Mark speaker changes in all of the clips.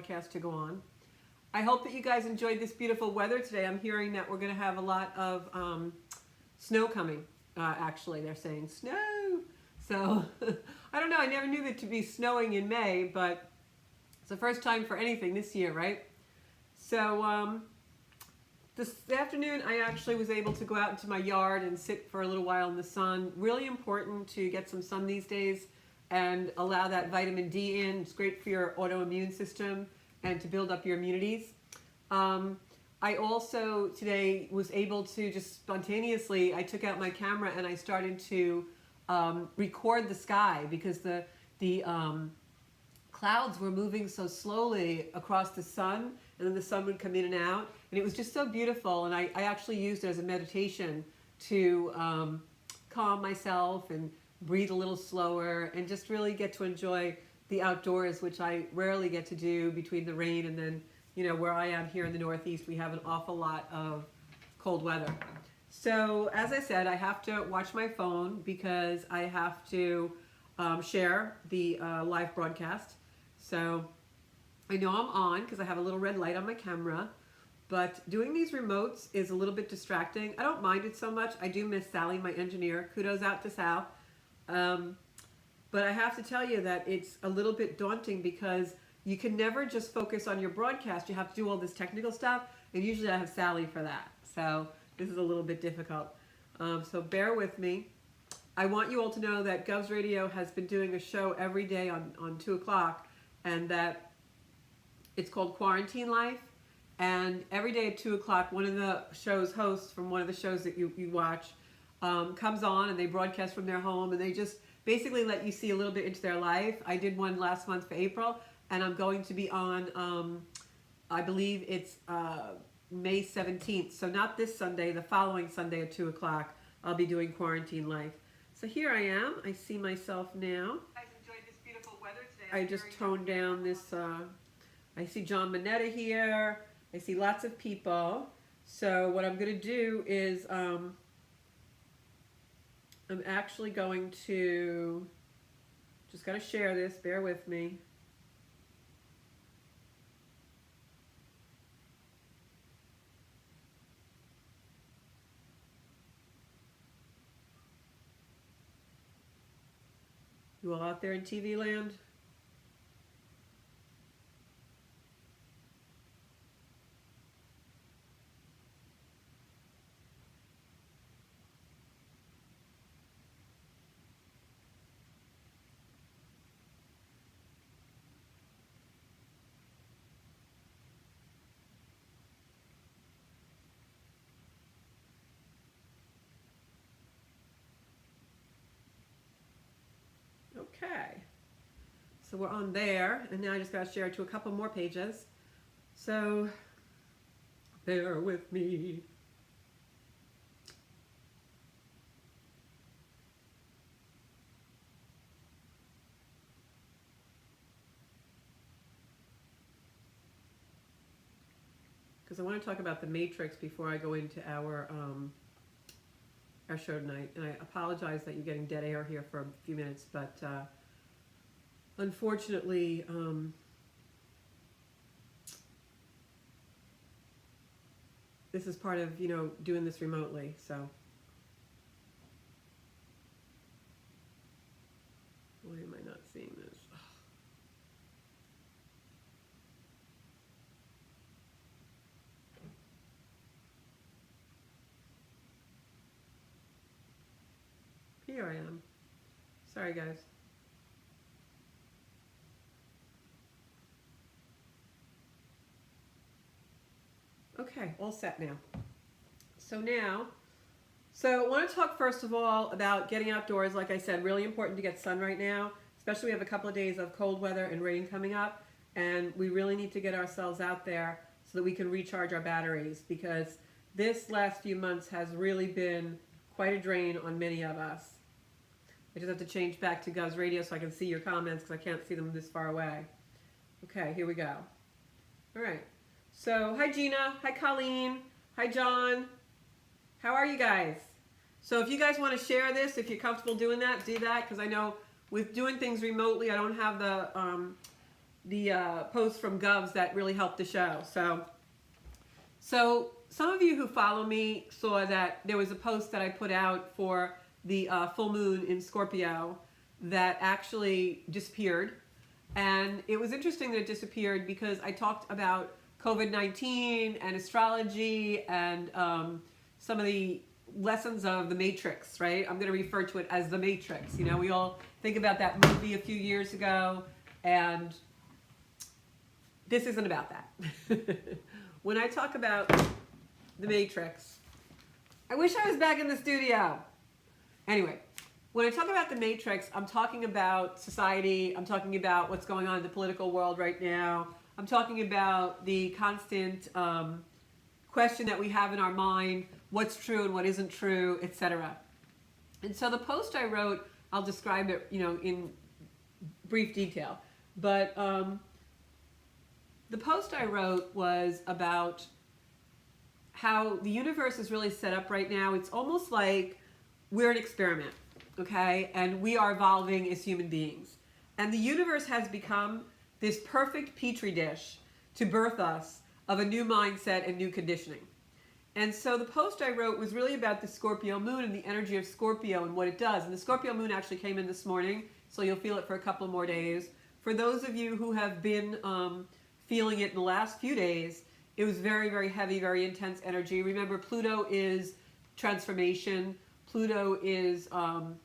Speaker 1: broadcast to go on. I hope that you guys enjoyed this beautiful weather today. I'm hearing that we're going to have a lot of snow coming. Actually, they're saying snow. So, I don't know. I never knew that to be snowing in May, but it's the first time for anything this year, right? So, this afternoon, I actually was able to go out into my yard and sit for a little while in the sun. Really important to get some sun these days and allow that vitamin D in. It's great for your autoimmune system and to build up your immunities. I also today was able to just spontaneously, I took out my camera and I started to record the sky because the clouds were moving so slowly across the sun, and then the sun would come in and out, and it was just so beautiful. And I actually used it as a meditation to calm myself and breathe a little slower and just really get to enjoy the outdoors, which I rarely get to do between the rain and then, you know, where I am here in the Northeast, we have an awful lot of cold weather. So as I said, I have to watch my phone because I have to share the live broadcast. So I know I'm on because I have a little red light on my camera, but doing these remotes is a little bit distracting. I don't mind it so much. I do miss Sally, my engineer. Kudos out to Sal. But I have to tell you that it's a little bit daunting because you can never just focus on your broadcast. You have to do all this technical stuff, and usually I have Sally for that. So this is a little bit difficult. So bear with me. I want you all to know that Govs Radio has been doing a show every day on 2 o'clock, and that it's called Quarantine Life. And every day at 2 o'clock, one of the show's hosts from one of the shows that you watch comes on, and they broadcast from their home, and they just basically let you see a little bit into their life. I did one last month for April, and I'm going to be on, I believe it's May 17th. So not this Sunday, the following Sunday at 2 o'clock, I'll be doing Quarantine Life. So here I am. I see myself now. You guys enjoyed this beautiful weather today. I just toned down this, I see John Minetta here. I see lots of people. So what I'm going to do is, I'm actually going to, just got to share this, bear with me. You all out there in TV land? Okay, so we're on there, and now I just got to share it to a couple more pages. So bear with me. Because I want to talk about the Matrix before I go into our show tonight, and I apologize that you're getting dead air here for a few minutes, but unfortunately, this is part of, you know, doing this remotely. So why am I not seeing this? Here I am. Sorry, guys. Okay, all set now. So I want to talk first of all about getting outdoors. Like I said, really important to get sun right now, especially we have a couple of days of cold weather and rain coming up, and we really need to get ourselves out there so that we can recharge our batteries, because this last few months has really been quite a drain on many of us. I just have to change back to Govs Radio so I can see your comments because I can't see them this far away. Okay, here we go. All right. So, hi Gina. Hi Colleen. Hi John. How are you guys? So if you guys want to share this, if you're comfortable doing that, do that, because I know with doing things remotely, I don't have the posts from Govs that really helped the show. So some of you who follow me saw that there was a post that I put out for the full moon in Scorpio that actually disappeared. And it was interesting that it disappeared because I talked about COVID-19 and astrology and some of the lessons of the Matrix, right? I'm going to refer to it as the Matrix. You know, we all think about that movie a few years ago, and this isn't about that. When I talk about the Matrix, I wish I was back in the studio. Anyway, when I talk about the Matrix, I'm talking about society. I'm talking about what's going on in the political world right now. I'm talking about the constant question that we have in our mind, what's true and what isn't true, etc. And so the post I wrote, I'll describe it, you know, in brief detail. But the post I wrote was about how the universe is really set up right now. It's almost like we're an experiment, okay? And we are evolving as human beings. And the universe has become this perfect petri dish to birth us of a new mindset and new conditioning. And so the post I wrote was really about the Scorpio moon and the energy of Scorpio and what it does. And the Scorpio moon actually came in this morning, so you'll feel it for a couple more days. For those of you who have been feeling it in the last few days, it was very, very heavy, very intense energy. Remember, Pluto is transformation. Pluto is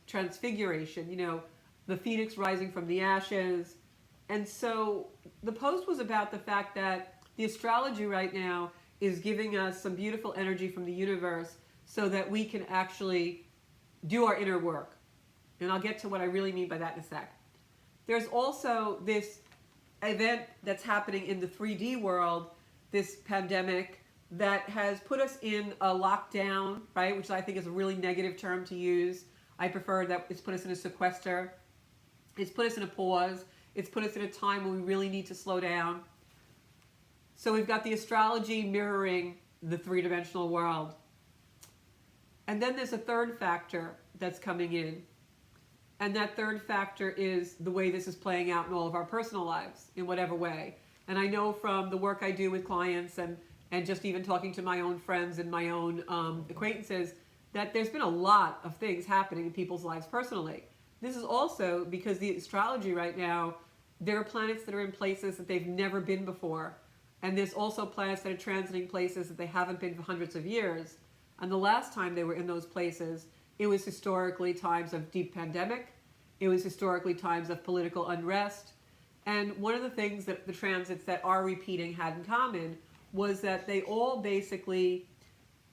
Speaker 1: transfiguration, you know, the phoenix rising from the ashes. And so the post was about the fact that the astrology right now is giving us some beautiful energy from the universe so that we can actually do our inner work. And I'll get to what I really mean by that in a sec. There's also this event that's happening in the 3D world, this pandemic, that has put us in a lockdown, right? Which I think is a really negative term to use. I prefer that it's put us in a sequester. It's put us in a pause. It's put us in a time when we really need to slow down. So we've got the astrology mirroring the three-dimensional world. And then there's a third factor that's coming in. And that third factor is the way this is playing out in all of our personal lives, in whatever way. And I know from the work I do with clients and just even talking to my own friends and my own acquaintances, that there's been a lot of things happening in people's lives personally. This is also because the astrology right now, there are planets that are in places that they've never been before. And there's also planets that are transiting places that they haven't been for hundreds of years. And the last time they were in those places, it was historically times of deep pandemic. It was historically times of political unrest. And one of the things that the transits that are repeating had in common was that they all basically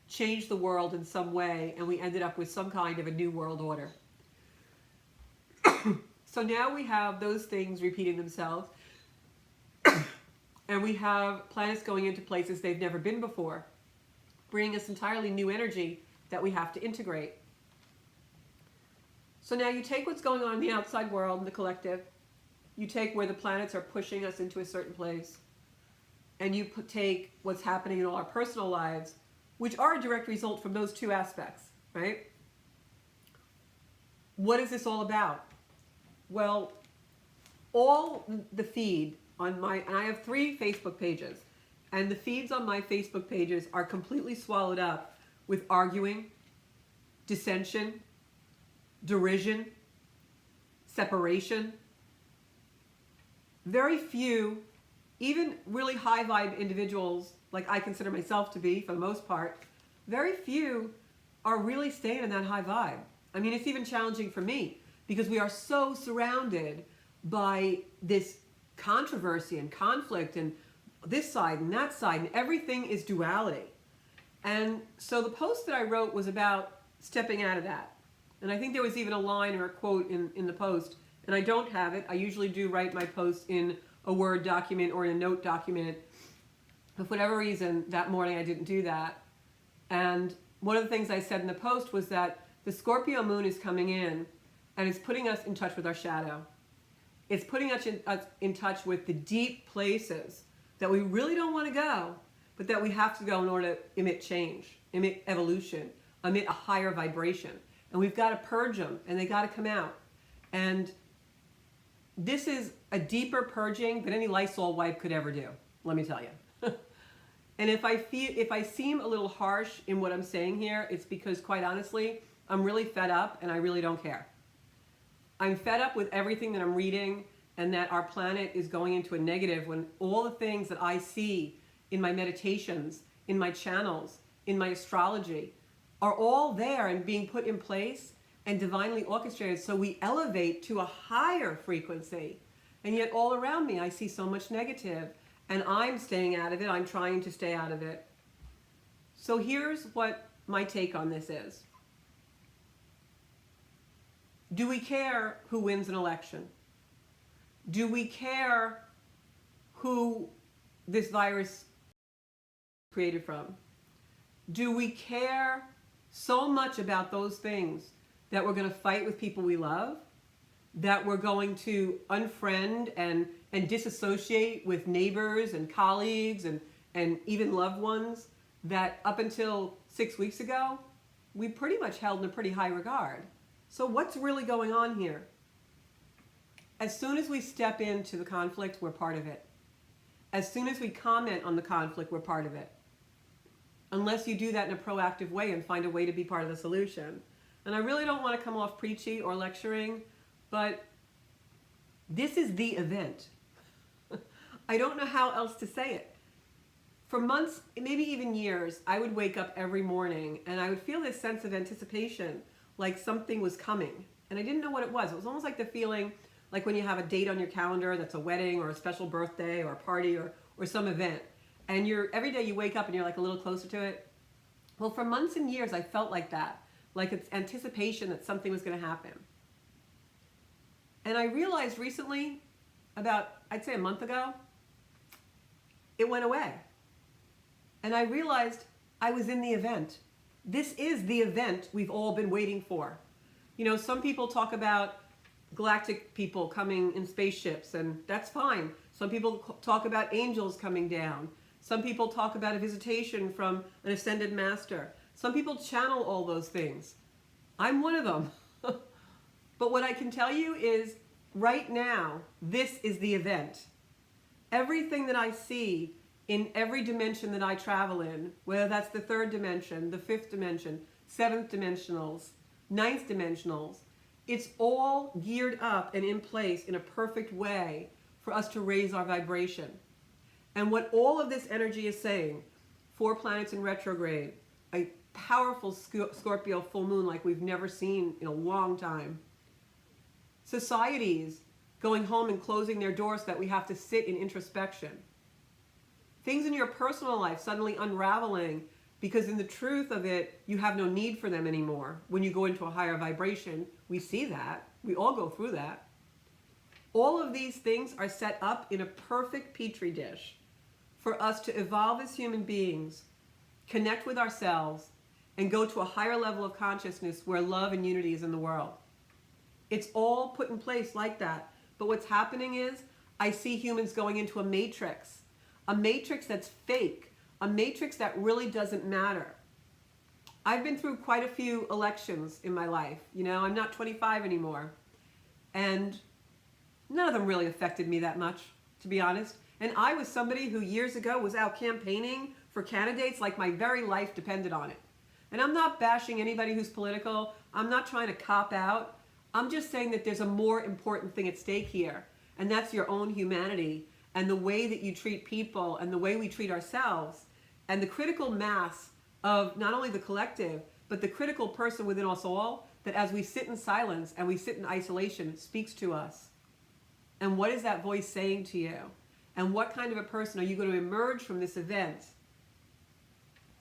Speaker 1: changed the world in some way, and we ended up with some kind of a new world order. So now we have those things repeating themselves, and we have planets going into places they've never been before, bringing us entirely new energy that we have to integrate. So now you take what's going on in the outside world, in the collective, you take where the planets are pushing us into a certain place, and you take what's happening in all our personal lives, which are a direct result from those two aspects, right? What is this all about? Well, all the feed on and I have 3 Facebook pages, and the feeds on my Facebook pages are completely swallowed up with arguing, dissension, derision, separation. Very few, even really high vibe individuals, like I consider myself to be for the most part, very few are really staying in that high vibe. I mean, it's even challenging for me because we are so surrounded by this controversy and conflict and this side and that side, and everything is duality. And so the post that I wrote was about stepping out of that. And I think there was even a line or a quote in the post, and I don't have it. I usually do write my posts in a Word document or in a note document. But for whatever reason, that morning I didn't do that. And one of the things I said in the post was that the Scorpio moon is coming in and it's putting us in touch with our shadow. It's putting us in touch with the deep places that we really don't want to go, but that we have to go in order to emit change, emit evolution, emit a higher vibration. And we've got to purge them, and they got to come out. And this is a deeper purging than any Lysol wipe could ever do, let me tell you. And if I seem a little harsh in what I'm saying here, it's because, quite honestly, I'm really fed up and I really don't care. I'm fed up with everything that I'm reading, and that our planet is going into a negative, when all the things that I see in my meditations, in my channels, in my astrology, are all there and being put in place and divinely orchestrated so we elevate to a higher frequency. And yet all around me I see so much negative, and I'm staying out of it. I'm trying to stay out of it. So here's what my take on this is. Do we care who wins an election? Do we care who this virus is created from? Do we care so much about those things that we're going to fight with people we love? That we're going to unfriend and disassociate with neighbors and colleagues and even loved ones that up until 6 weeks ago, we pretty much held in a pretty high regard? So what's really going on here? As soon as we step into the conflict, we're part of it. As soon as we comment on the conflict, we're part of it. Unless you do that in a proactive way and find a way to be part of the solution. And I really don't want to come off preachy or lecturing, but this is the event. I don't know how else to say it. For months, maybe even years, I would wake up every morning and I would feel this sense of anticipation, like something was coming. And I didn't know what it was. It was almost like the feeling like when you have a date on your calendar that's a wedding or a special birthday or a party or some event. And every day you wake up and you're like a little closer to it. Well, for months and years, I felt like that. Like it's anticipation that something was going to happen. And I realized recently, about, I'd say a month ago, it went away. And I realized I was in the event. This is the event we've all been waiting for. You know, some people talk about galactic people coming in spaceships, and that's fine. Some people talk about angels coming down. Some people talk about a visitation from an ascended master. Some people channel all those things. I'm one of them. But what I can tell you is, right now, this is the event. Everything that I see in every dimension that I travel in, whether that's the third dimension, the fifth dimension, seventh dimensionals, ninth dimensionals, it's all geared up and in place in a perfect way for us to raise our vibration. And what all of this energy is saying, 4 planets in retrograde, a powerful Scorpio full moon like we've never seen in a long time, societies going home and closing their doors so that we have to sit in introspection, things in your personal life suddenly unraveling because in the truth of it, you have no need for them anymore. When you go into a higher vibration, we see that. We all go through that. All of these things are set up in a perfect petri dish for us to evolve as human beings, connect with ourselves, and go to a higher level of consciousness where love and unity is in the world. It's all put in place like that. But what's happening is I see humans going into a matrix that's fake, a matrix that really doesn't matter. I've been through quite a few elections in my life. You know, I'm not 25 anymore. And none of them really affected me that much, to be honest. And I was somebody who years ago was out campaigning for candidates like my very life depended on it. And I'm not bashing anybody who's political. I'm not trying to cop out. I'm just saying that there's a more important thing at stake here. And that's your own humanity and the way that you treat people and the way we treat ourselves and the critical mass of not only the collective, but the critical person within us all that as we sit in silence and we sit in isolation speaks to us. And what is that voice saying to you? And what kind of a person are you going to emerge from this event?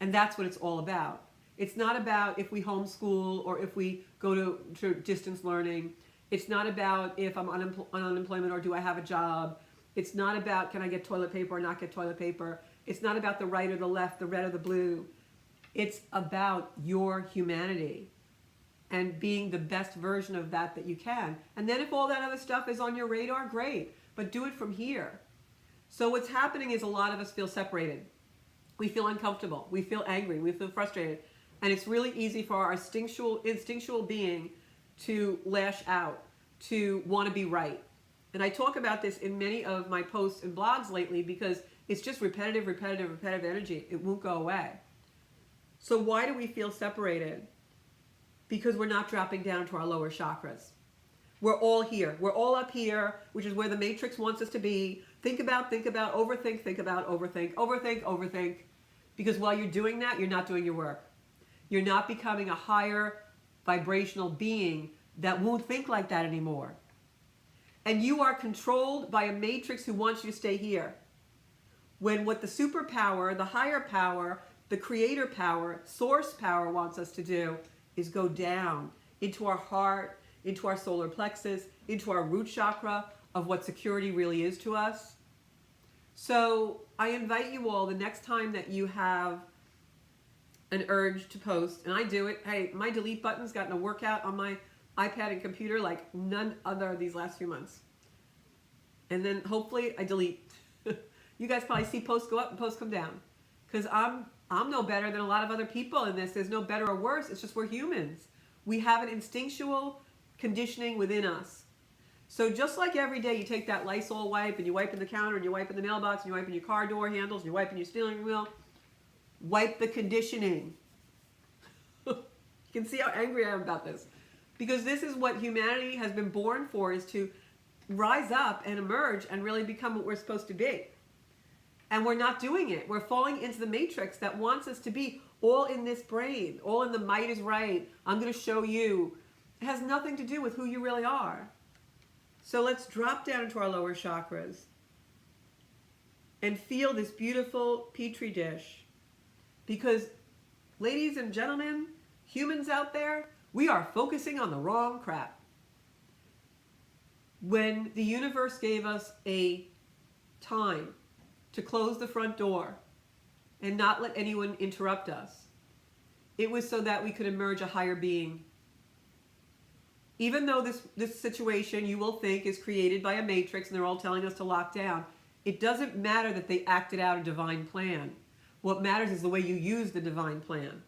Speaker 1: And that's what it's all about. It's not about if we homeschool or if we go to distance learning. It's not about if I'm on unemployment or do I have a job. It's not about can I get toilet paper or not get toilet paper. It's not about the right or the left, the red or the blue. It's about your humanity and being the best version of that you can. And then if all that other stuff is on your radar, great. But do it from here. So what's happening is a lot of us feel separated. We feel uncomfortable. We feel angry. We feel frustrated. And it's really easy for our instinctual being to lash out, to want to be right. And I talk about this in many of my posts and blogs lately because it's just repetitive energy. It won't go away. So why do we feel separated? Because we're not dropping down to our lower chakras. We're all here. We're all up here, which is where the matrix wants us to be. Think about, overthink, think about, overthink. Because while you're doing that, you're not doing your work. You're not becoming a higher vibrational being that won't think like that anymore. And you are controlled by a matrix who wants you to stay here. When what the superpower, the higher power, the creator power, source power wants us to do is go down into our heart, into our solar plexus, into our root chakra of what security really is to us. So I invite you all, the next time that you have an urge to post, and I do it, hey, my delete button's gotten a workout on my iPad and computer like none other these last few months. And then hopefully I delete. You guys probably see posts go up and posts come down. Because I'm no better than a lot of other people in this. There's no better or worse. It's just we're humans. We have an instinctual conditioning within us. So just like every day you take that Lysol wipe and you wipe in the counter and you wipe in the mailbox and you wipe in your car door handles and you wipe in your steering wheel, wipe the conditioning. You can see how angry I am about this. Because this is what humanity has been born for, is to rise up and emerge and really become what we're supposed to be. And we're not doing it. We're falling into the matrix that wants us to be all in this brain, all in the might is right. I'm going to show you. It has nothing to do with who you really are. So let's drop down into our lower chakras and feel this beautiful petri dish. Because, ladies and gentlemen, humans out there, we are focusing on the wrong crap. When the universe gave us a time to close the front door and not let anyone interrupt us, it was so that we could emerge a higher being. Even though this situation you will think is created by a matrix and they're all telling us to lock down, it doesn't matter that they acted out a divine plan. What matters is the way you use the divine plan.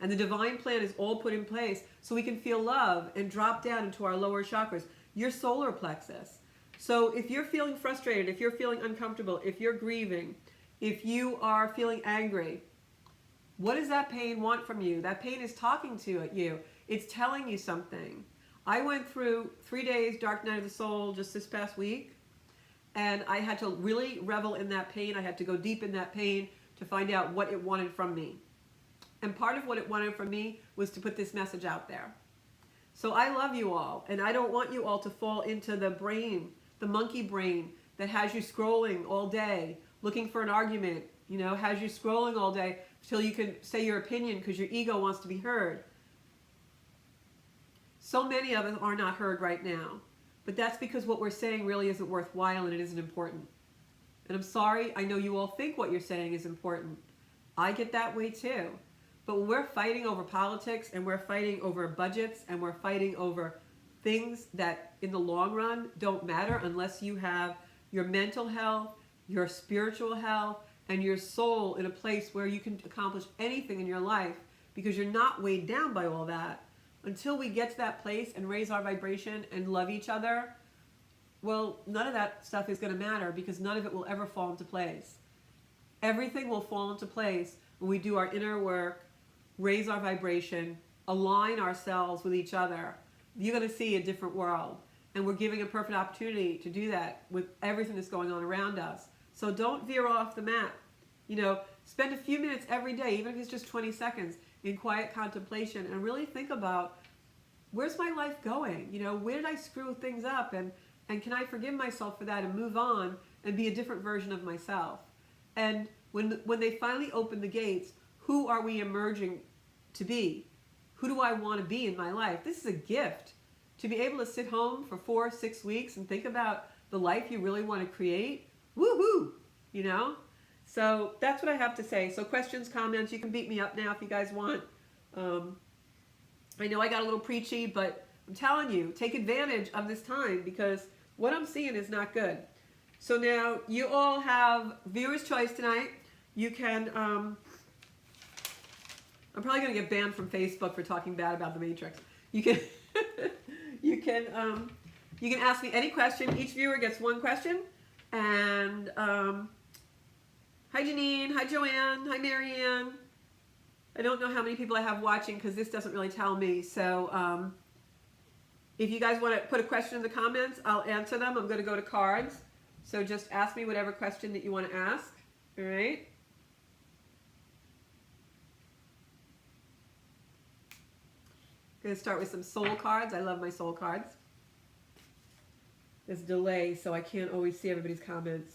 Speaker 1: And the divine plan is all put in place so we can feel love and drop down into our lower chakras, your solar plexus. So if you're feeling frustrated, if you're feeling uncomfortable, if you're grieving, if you are feeling angry, what does that pain want from you? That pain is talking to you. It's telling you something. I went through 3 days, Dark Night of the Soul, just this past week. And I had to really revel in that pain. I had to go deep in that pain to find out what it wanted from me. And part of what it wanted from me was to put this message out there. So I love you all. And I don't want you all to fall into the brain, the monkey brain that has you scrolling all day, looking for an argument, has you scrolling all day till you can say your opinion because your ego wants to be heard. So many of us are not heard right now. But that's because what we're saying really isn't worthwhile and it isn't important. And I'm sorry, I know you all think what you're saying is important. I get that way too. But when we're fighting over politics and we're fighting over budgets and we're fighting over things that in the long run don't matter unless you have your mental health, your spiritual health, and your soul in a place where you can accomplish anything in your life because you're not weighed down by all that. Until we get to that place and raise our vibration and love each other, well, none of that stuff is going to matter because none of it will ever fall into place. Everything will fall into place when we do our inner work, raise our vibration, align ourselves with each other. You're going to see a different world. And we're giving a perfect opportunity to do that with everything that's going on around us. So don't veer off the map. Spend a few minutes every day, even if it's just 20 seconds, in quiet contemplation and really think about, where's my life going? Where did I screw things up? And can I forgive myself for that and move on and be a different version of myself? And when they finally open the gates, who are we emerging to be? Who do I want to be in my life? This is a gift. To be able to sit home for 4 or 6 weeks and think about the life you really want to create. Woohoo! So that's what I have to say. So questions, comments, you can beat me up now if you guys want. I know I got a little preachy, but I'm telling you, take advantage of this time because what I'm seeing is not good. So now you all have viewer's choice tonight. You can, I'm probably going to get banned from Facebook for talking bad about the Matrix. You can, You can ask me any question. Each viewer gets one question. And hi Janine, hi Joanne, hi Marianne. I don't know how many people I have watching because this doesn't really tell me. So if you guys want to put a question in the comments, I'll answer them. I'm going to go to cards. So just ask me whatever question that you want to ask. All right. Going to start with some soul cards. I love my soul cards. There's delay, so I can't always see everybody's comments.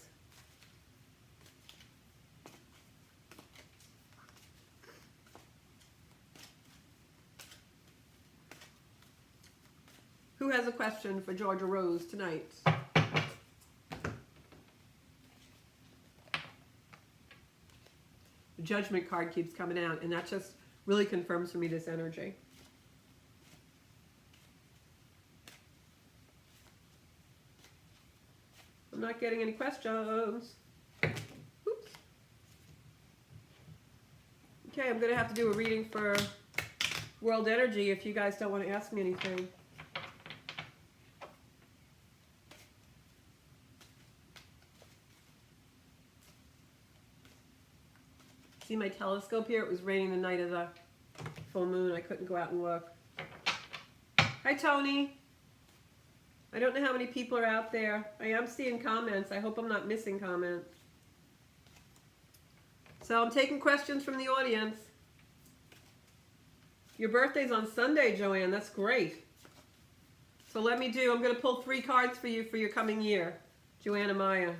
Speaker 1: Who has a question for Georgia Rose tonight? The Judgment card keeps coming out, and that just really confirms for me this energy. I'm not getting any questions. Oops. Okay, I'm going to have to do a reading for World Energy if you guys don't want to ask me anything. See my telescope here? It was raining the night of the full moon. I couldn't go out and look. Hi, Tony. I don't know how many people are out there. I am seeing comments. I hope I'm not missing comments. So I'm taking questions from the audience. Your birthday's on Sunday, Joanne. That's great. So I'm going to pull 3 cards for you for your coming year. Joanna Maya.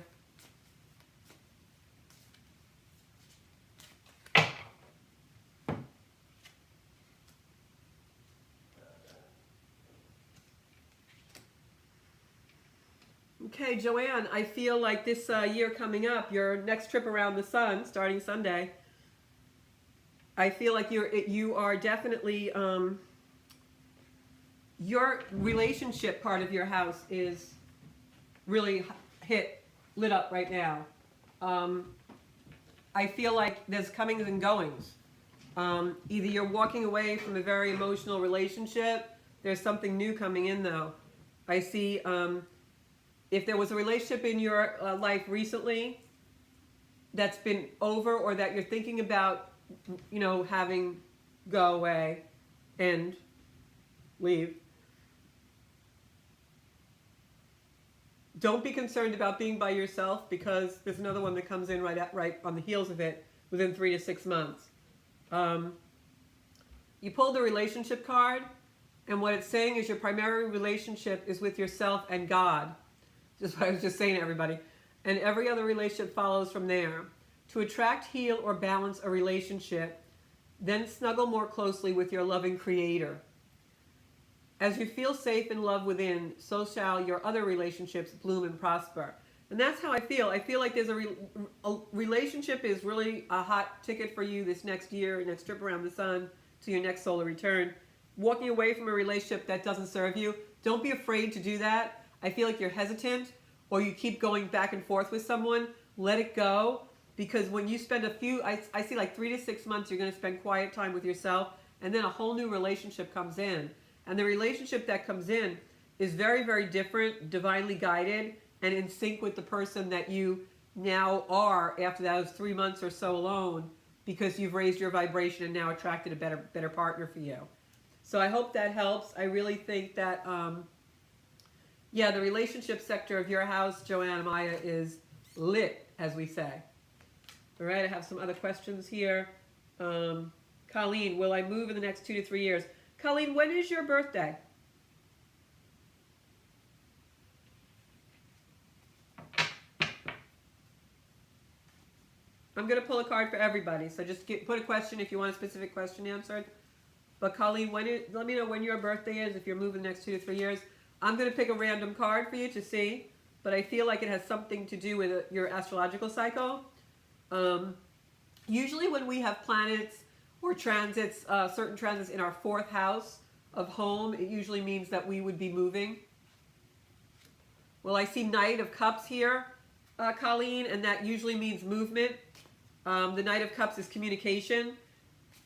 Speaker 1: Okay, Joanne, I feel like this year coming up, your next trip around the sun, starting Sunday, I feel like you are definitely, your relationship part of your house is really lit up right now. I feel like there's comings and goings. Either you're walking away from a very emotional relationship, there's something new coming in though. I see, if there was a relationship in your life recently that's been over or that you're thinking about, you know, having go away and leave, don't be concerned about being by yourself because there's another one that comes in right on the heels of it within 3 to 6 months. You pulled the relationship card, and what it's saying is your primary relationship is with yourself and God. Just what I was just saying to everybody. And every other relationship follows from there. To attract, heal, or balance a relationship, then snuggle more closely with your loving Creator. As you feel safe and love within, so shall your other relationships bloom and prosper. And that's how I feel. I feel like there's a relationship is really a hot ticket for you this next year, next trip around the sun to your next solar return. Walking away from a relationship that doesn't serve you, don't be afraid to do that. I feel like you're hesitant or you keep going back and forth with someone. Let it go, because when you spend I see like 3 to 6 months you're going to spend quiet time with yourself, and then a whole new relationship comes in. And the relationship that comes in is very, very different, divinely guided, and in sync with the person that you now are after those 3 months or so alone, because you've raised your vibration and now attracted a better partner for you. So I hope that helps. I really think that... yeah, the relationship sector of your house, Joanna Maya, is lit, as we say. All right, I have some other questions here. Colleen, will I move in the next 2 to 3 years? Colleen, when is your birthday? I'm going to pull a card for everybody, so just put a question if you want a specific question answered. But Colleen, let me know when your birthday is, if you're moving the next 2 to 3 years. I'm going to pick a random card for you to see, but I feel like it has something to do with your astrological cycle. Usually when we have planets or transits, certain transits in our 4th house of home, it usually means that we would be moving. Well, I see Knight of Cups here, Colleen, and that usually means movement. The Knight of Cups is communication.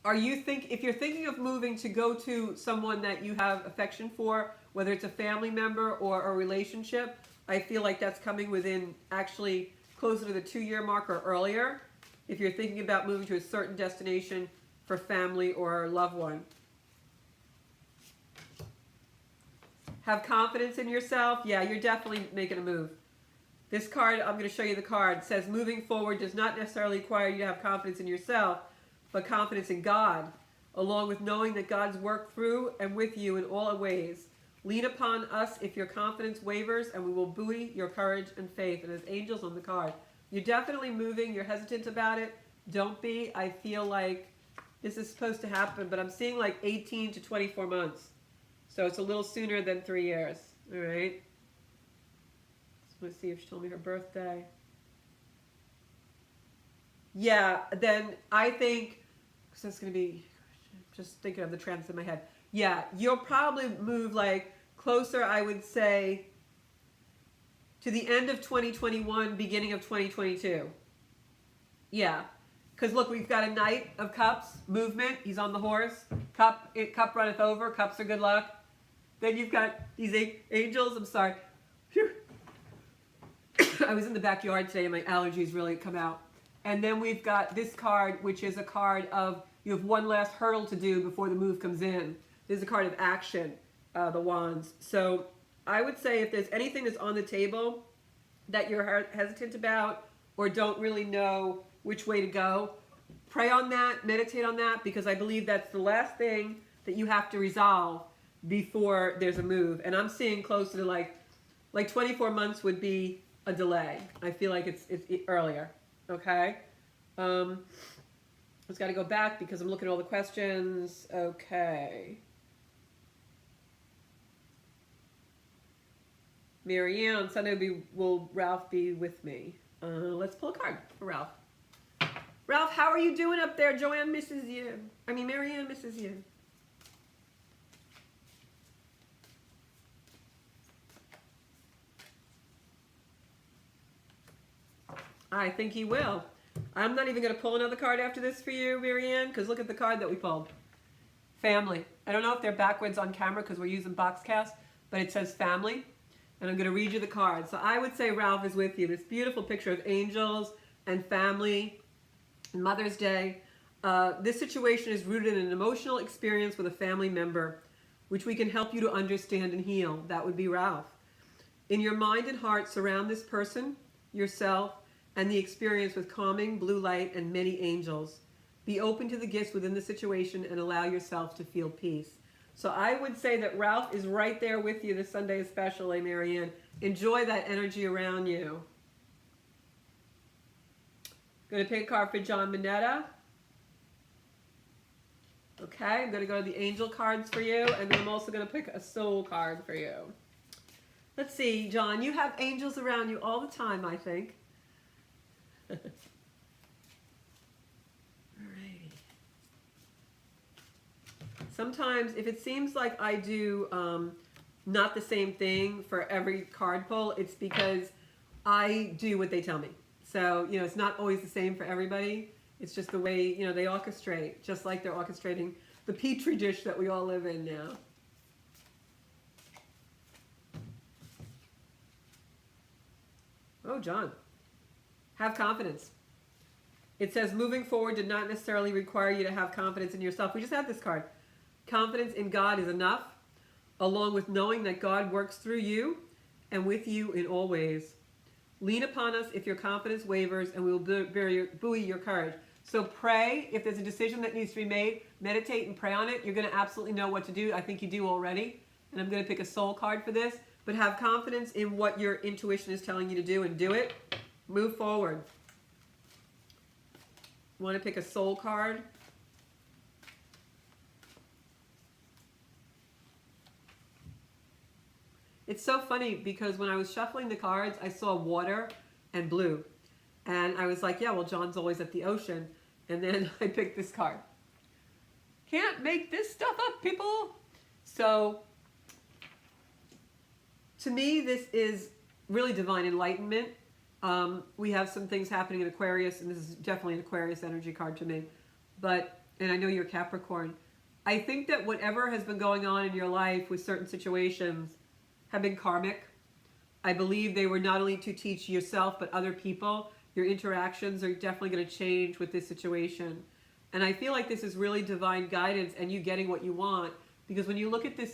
Speaker 1: If you're thinking of moving to go to someone that you have affection for, whether it's a family member or a relationship. I feel like that's coming within actually closer to the 2-year mark or earlier if you're thinking about moving to a certain destination for family or a loved one. Have confidence in yourself. Yeah, you're definitely making a move. This card, I'm going to show you the card, says moving forward does not necessarily require you to have confidence in yourself, but confidence in God, along with knowing that God's worked through and with you in all ways. Lean upon us if your confidence wavers, and we will buoy your courage and faith. And there's angels on the card. You're definitely moving. You're hesitant about it. Don't be. I feel like this is supposed to happen, but I'm seeing like 18 to 24 months. So it's a little sooner than 3 years. All right. Let's see if she told me her birthday. Yeah, then I think, because that's going to be, just thinking of the trends in my head. Yeah, you'll probably move like closer, I would say, to the end of 2021, beginning of 2022. Yeah, because look, we've got a Knight of Cups movement. He's on the horse. Cup runneth over. Cups are good luck. Then you've got these angels. I'm sorry. Phew. I was in the backyard today and my allergies really come out. And then we've got this card, which is a card of you have one last hurdle to do before the move comes in. This is a card of action, the Wands. So I would say if there's anything that's on the table that you're hesitant about or don't really know which way to go, pray on that, meditate on that, because I believe that's the last thing that you have to resolve before there's a move. And I'm seeing closer to like 24 months would be a delay. I feel like it's earlier. Okay. Just got to go back because I'm looking at all the questions. Okay. Marianne, on Sunday will Ralph be with me? Let's pull a card for Ralph. Ralph, how are you doing up there? Joanne misses you. I mean, Marianne misses you. I think he will. I'm not even going to pull another card after this for you, Marianne, because look at the card that we pulled. Family. I don't know if they're backwards on camera because we're using Boxcast, but it says family. And I'm going to read you the card. So I would say Ralph is with you. This beautiful picture of angels and family and Mother's Day. This situation is rooted in an emotional experience with a family member, which we can help you to understand and heal. That would be Ralph. In your mind and heart, surround this person, yourself, and the experience with calming blue light and many angels. Be open to the gifts within the situation and allow yourself to feel peace. So I would say that Ralph is right there with you this Sunday especially, Marianne. Enjoy that energy around you. Going to pick a card for John Minetta. Okay, I'm going to go to the angel cards for you, and then I'm also going to pick a soul card for you. Let's see, John, you have angels around you all the time, I think. Alrighty. Sometimes, if it seems like I do not the same thing for every card pull, it's because I do what they tell me. So, it's not always the same for everybody. It's just the way, they orchestrate, just like they're orchestrating the petri dish that we all live in now. Oh, John. Have confidence. It says moving forward did not necessarily require you to have confidence in yourself. We just had this card. Confidence in God is enough, along with knowing that God works through you and with you in all ways. Lean upon us if your confidence wavers, and we will buoy your courage. So pray. If there's a decision that needs to be made, meditate and pray on it. You're going to absolutely know what to do. I think you do already. And I'm going to pick a soul card for this. But have confidence in what your intuition is telling you to do and do it. Move forward. Want to pick a soul card? It's so funny because when I was shuffling the cards, I saw water and blue. And I was like, yeah, well, John's always at the ocean. And then I picked this card. Can't make this stuff up, people. So, to me, this is really divine enlightenment. We have some things happening in Aquarius, and this is definitely an Aquarius energy card to me. And I know you're Capricorn. I think that whatever has been going on in your life with certain situations have been karmic. I believe they were not only to teach yourself, but other people. Your interactions are definitely going to change with this situation. And I feel like this is really divine guidance and you getting what you want. Because when you look at this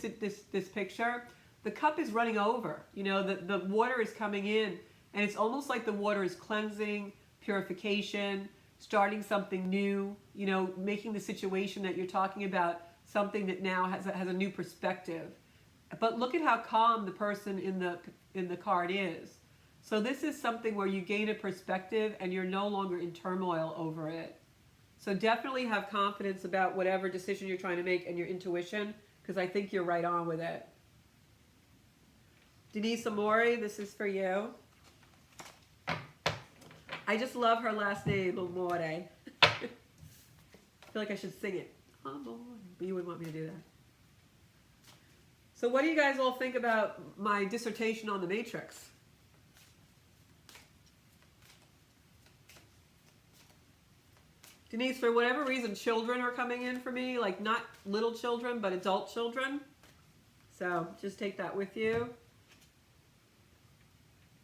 Speaker 1: picture, the cup is running over. You know, the water is coming in. And it's almost like the water is cleansing, purification, starting something new. You know, making the situation that you're talking about something that now has a new perspective. But look at how calm the person in the card is. So this is something where you gain a perspective and you're no longer in turmoil over it. So definitely have confidence about whatever decision you're trying to make and your intuition, because I think you're right on with it. Denise Amore, this is for you. I just love her last name, Amore. I feel like I should sing it. Amore. But you wouldn't want me to do that. So what do you guys all think about my dissertation on the Matrix? Denise, for whatever reason, children are coming in for me, like not little children, but adult children. So just take that with you.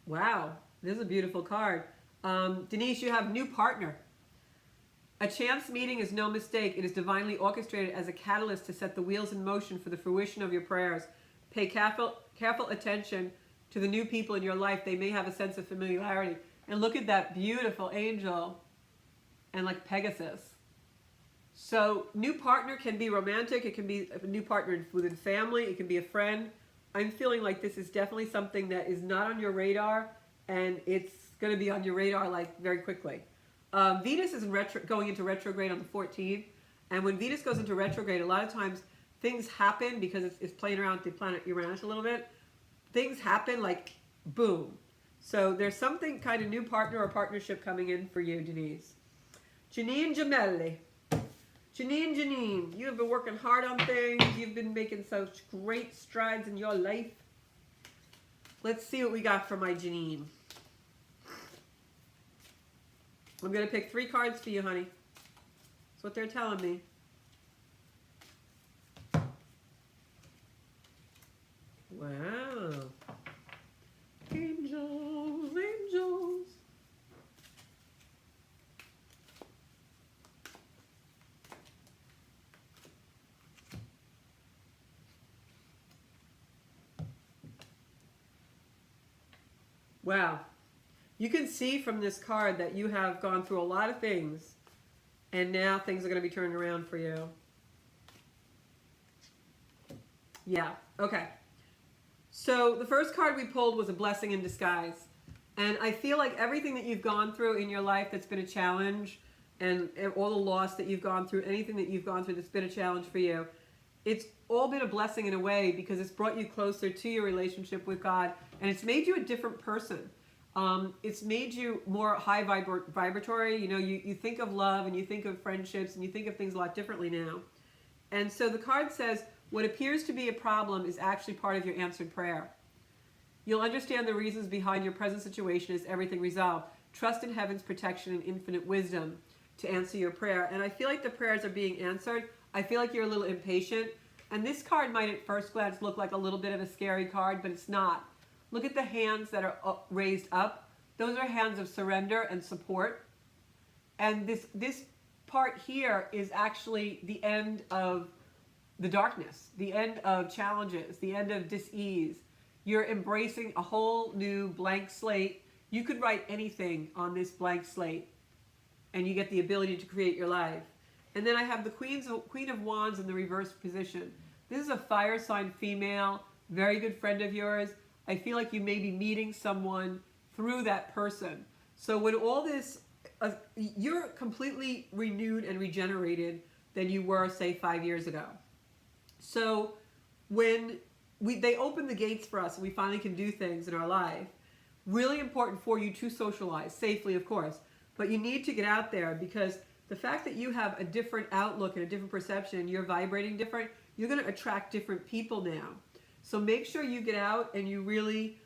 Speaker 1: Wow, this is a beautiful card. Denise, you have new partner. A chance meeting is no mistake. It is divinely orchestrated as a catalyst to set the wheels in motion for the fruition of your prayers. Pay careful attention to the new people in your life. They may have a sense of familiarity. And look at that beautiful angel and like Pegasus. So new partner can be romantic. It can be a new partner within family. It can be a friend. I'm feeling like this is definitely something that is not on your radar, and it's going to be on your radar like very quickly. Venus is going into retrograde on the 14th, and when Venus goes into retrograde, a lot of times things happen because it's playing around with the planet Uranus a little bit. Things happen like boom. So there's something kind of new partner or partnership coming in for you, Denise. Janine Gemelli. Janine, you have been working hard on things. You've been making such great strides in your life. Let's see what we got for my Janine. I'm going to pick 3 cards for you, honey. That's what they're telling me. Wow. Angels, angels. Wow. You can see from this card that you have gone through a lot of things, and now things are going to be turning around for you. Yeah, okay. So the first card we pulled was a blessing in disguise. And I feel like everything that you've gone through in your life that's been a challenge, and all the loss that you've gone through, anything that you've gone through that's been a challenge for you, it's all been a blessing in a way, because it's brought you closer to your relationship with God, and it's made you a different person. It's made you more high vibratory. You know, you think of love and you think of friendships and you think of things a lot differently now. And so the card says, what appears to be a problem is actually part of your answered prayer. You'll understand the reasons behind your present situation as everything resolved. Trust in heaven's protection and infinite wisdom to answer your prayer. And I feel like the prayers are being answered. I feel like you're a little impatient. And this card might at first glance look like a little bit of a scary card, but it's not. Look at the hands that are raised up. Those are hands of surrender and support. And this part here is actually the end of the darkness, the end of challenges, the end of dis-ease. You're embracing a whole new blank slate. You could write anything on this blank slate, and you get the ability to create your life. And then I have the Queen of Wands in the reverse position. This is a fire sign female, very good friend of yours. I feel like you may be meeting someone through that person. So when all this, you're completely renewed and regenerated than you were, say, 5 years ago. So when they open the gates for us and we finally can do things in our life, really important for you to socialize, safely of course, but you need to get out there, because the fact that you have a different outlook and a different perception and you're vibrating different, you're going to attract different people now. So make sure you get out and you really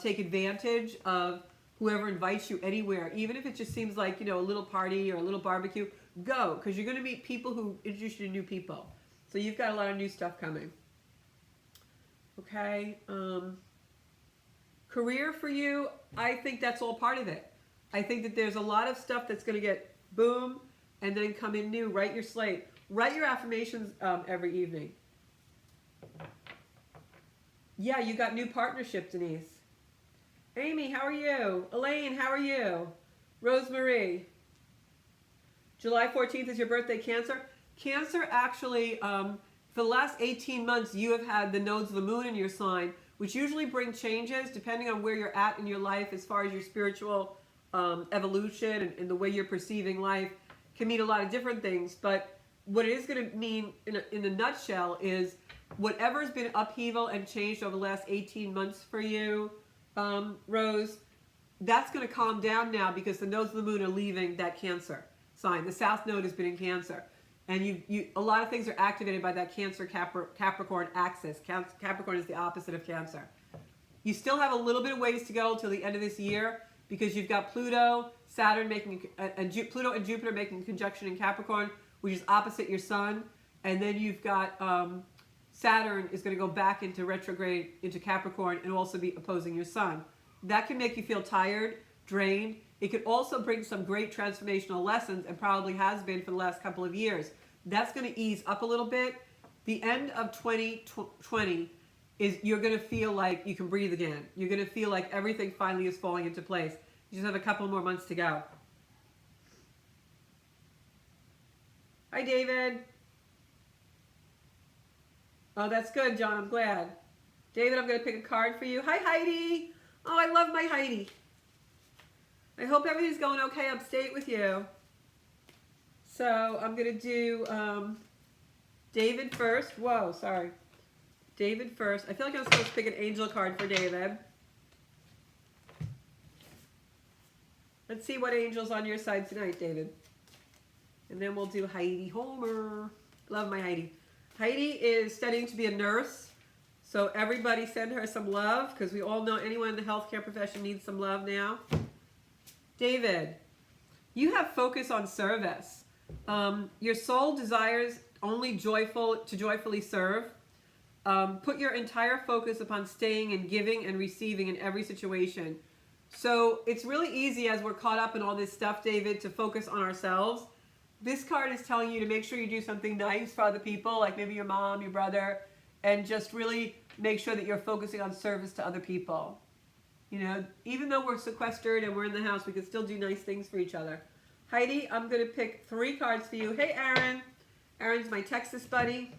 Speaker 1: take advantage of whoever invites you anywhere. Even if it just seems like, you know, a little party or a little barbecue, go, because you're going to meet people who introduce you to new people. So you've got a lot of new stuff coming. Okay. Career for you, I think that's all part of it. I think that there's a lot of stuff that's going to get boom and then come in new. Write your slate. Write your affirmations every evening. Yeah, you got new partnership, Denise. Amy, how are you? Elaine, how are you? Rosemary. July 14th is your birthday, Cancer. Cancer, actually, for the last 18 months, you have had the nodes of the moon in your sign, which usually bring changes depending on where you're at in your life as far as your spiritual evolution and the way you're perceiving life. Can mean a lot of different things, but what it is going to mean in a nutshell is whatever's been upheaval and changed over the last 18 months for you, Rose, that's going to calm down now because the nodes of the moon are leaving that Cancer sign. The South Node has been in Cancer. And a lot of things are activated by that Cancer Capricorn axis. Capricorn is the opposite of Cancer. You still have a little bit of ways to go till the end of this year because you've got Pluto, Saturn Pluto and Jupiter making a conjunction in Capricorn, which is opposite your Sun, and then you've got Saturn is going to go back into retrograde into Capricorn and also be opposing your Sun. That can make you feel tired, drained. It could also bring some great transformational lessons and probably has been for the last couple of years. That's going to ease up a little bit. The end of 2020 is you're going to feel like you can breathe again. You're going to feel like everything finally is falling into place. You just have a couple more months to go. Hi, David. Oh, that's good, John. I'm glad. David, I'm going to pick a card for you. Hi, Heidi. Oh, I love my Heidi. I hope everything's going okay upstate with you. So I'm going to do David first. Whoa, sorry. David first. I feel like I'm supposed to pick an angel card for David. Let's see what angel's on your side tonight, David. And then we'll do Heidi Homer. Love my Heidi. Heidi is studying to be a nurse. So everybody send her some love because we all know anyone in the healthcare profession needs some love now. David, you have focus on service. Your soul desires only to joyfully serve. Put your entire focus upon staying and giving and receiving in every situation. So it's really easy as we're caught up in all this stuff, David, to focus on ourselves. This card is telling you to make sure you do something nice for other people, like maybe your mom, your brother, and just really make sure that you're focusing on service to other people. You know, even though we're sequestered and we're in the house, we can still do nice things for each other. Heidi, I'm going to pick 3 cards for you. Hey, Aaron. Aaron's my Texas buddy.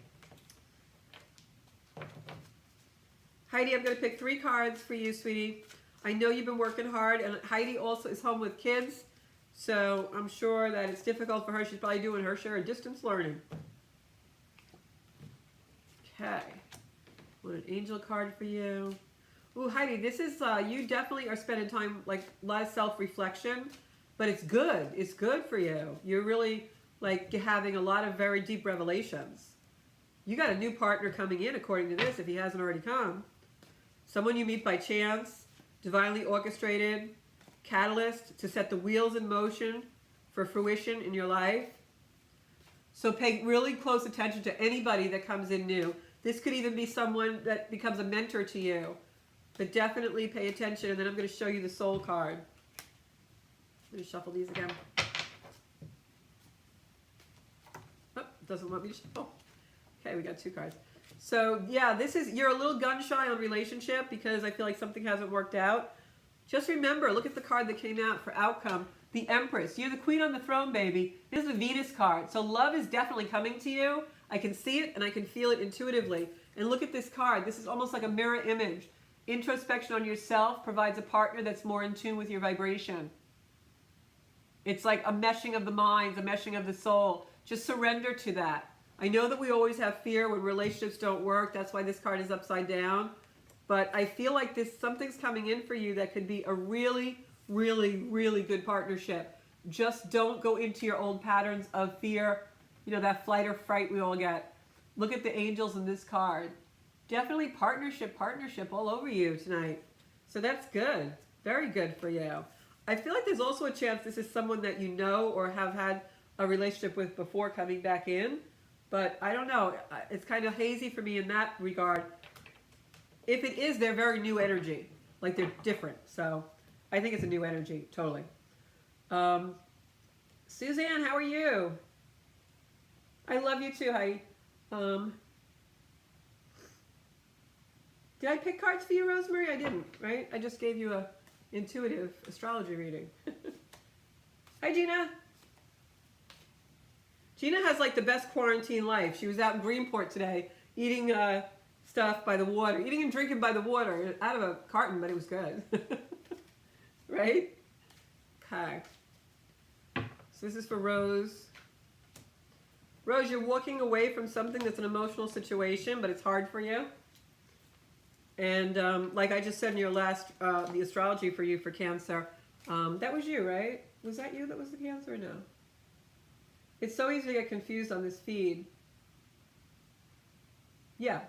Speaker 1: Heidi, I'm going to pick 3 cards for you, sweetie. I know you've been working hard, and Heidi also is home with kids, so I'm sure that it's difficult for her. She's probably doing her share of distance learning. Okay. Want an angel card for you. Ooh, Heidi, this is, you definitely are spending time, like, a lot of self-reflection, but it's good. It's good for you. You're really, like, having a lot of very deep revelations. You got a new partner coming in, according to this, if he hasn't already come. Someone you meet by chance, divinely orchestrated, catalyst to set the wheels in motion for fruition in your life. So pay really close attention to anybody that comes in new. This could even be someone that becomes a mentor to you. But definitely pay attention, and then I'm going to show you the soul card. I'm going to shuffle these again. Oh, it doesn't want me to shuffle. Okay, we got 2 cards. So, yeah, this is, you're a little gun shy on relationship because I feel like something hasn't worked out. Just remember, look at the card that came out for outcome. The Empress. You're the queen on the throne, baby. This is a Venus card. So love is definitely coming to you. I can see it and I can feel it intuitively. And look at this card. This is almost like a mirror image. Introspection on yourself provides a partner that's more in tune with your vibration. It's like a meshing of the minds, a meshing of the soul. Just surrender to that. I know that we always have fear when relationships don't work. That's why this card is upside down. But I feel like something's coming in for you that could be a really, really, really good partnership. Just don't go into your old patterns of fear, you know, that flight or fright we all get. Look at the angels in this card. Definitely partnership all over you tonight. So that's good. Very good for you. I feel like there's also a chance this is someone that you know or have had a relationship with before coming back in. But I don't know. It's kind of hazy for me in that regard. If it is, they're very new energy. Like they're different. So I think it's a new energy. Totally. Suzanne, how are you? I love you too, Heidi. Did I pick cards for you, Rosemary? I didn't, right? I just gave you a intuitive astrology reading. Hi, Gina. Gina has like the best quarantine life. She was out in Greenport today eating stuff by the water, eating and drinking by the water out of a carton, but it was good. Right? Okay. So this is for Rose. Rose, you're walking away from something that's an emotional situation, but it's hard for you. And like I just said in your last, the astrology for you for Cancer, that was you, right? Was that you that was the Cancer or no? It's so easy to get confused on this feed. Yeah.